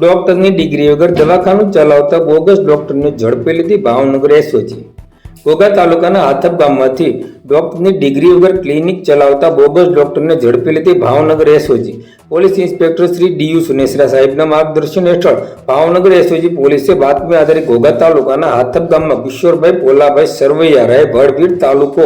ડોક્ટરની ડિગ્રી વગર દવાખાનું ચલાવતા બોગસ ડોક્ટરને ઝડપી લીધી ભાવનગર એસઓજી। ઘોઘા તાલુકાના હાથપ ગામમાંથી ડોક્ટરની ડિગ્રી વગર ક્લિનિક ચલાવતા બોગસ ડોક્ટરને ઝડપી લીધી Bhavnagar SOG. Police inspector Shri D U Sunesara સાહેબના માર્ગદર્શન હેઠળ ભાવનગર એસઓજી પોલીસે બાતમી આધારિત ઘોઘા તાલુકાના હાથપ ગામમાં કિશોરભાઈ પોલાભાઈ સરવૈયા રહે ભડભીડ તાલુકો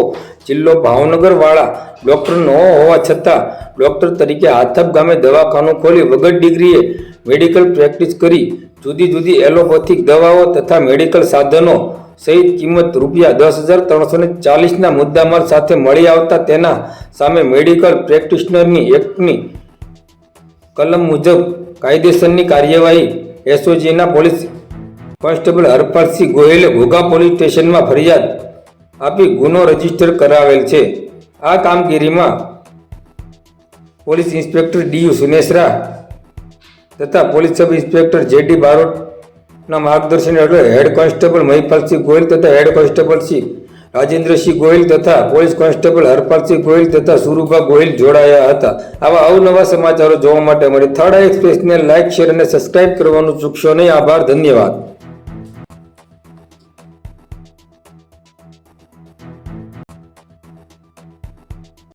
જિલ્લો ભાવનગર વાળા ડોક્ટર ન હોવા છતાં ડોક્ટર તરીકે હાથપ ગામે દવાખાનું ખોલી વગર ડિગ્રીએ મેડિકલ પ્રેક્ટિસ કરી જુદી જુદી એલોપેથિક દવાઓ તથા મેડિકલ સાધનો સહિત કિંમત ₹10,340ના મુદ્દામાલ સાથે મળી આવતા તેના સામે મેડિકલ પ્રેક્ટિશનરની એક્ટની કલમ મુજબ કાયદેસરની કાર્યવાહી એસઓજીના પોલીસ કોન્સ્ટેબલ હરપાલસિંહ ગોહિલે ઘોઘા પોલીસ સ્ટેશનમાં ફરિયાદ આપી ગુનો રજીસ્ટર કરાવેલ છે। આ કામગીરીમાં પોલીસ ઇન્સ્પેક્ટર ડીયુ સુનેસરા તથા પોલીસ સબ ઇન્સ્પેક્ટર જેડી બારોટના માર્ગદર્શન હેઠળ હેડ કોન્સ્ટેબલ મહિપાલસિંહ ગોહિલ તથા હેડ કોન્સ્ટેબલ શ્રી રાજેન્દ્રસિંહ ગોહિલ તથા પોલીસ કોન્સ્ટેબલ હરપાલસિંહ ગોહિલ તથા સુરુભા ગોહિલ જોડાયા હતા। આવા અવનવા સમાચારો જોવા માટે અમારી થર્ડ આઈ એક્સપ્રેસને લાઇક, શેર અને સબસ્ક્રાઇબ કરવાનું ચૂકશો નહીં। આભાર, ધન્યવાદ।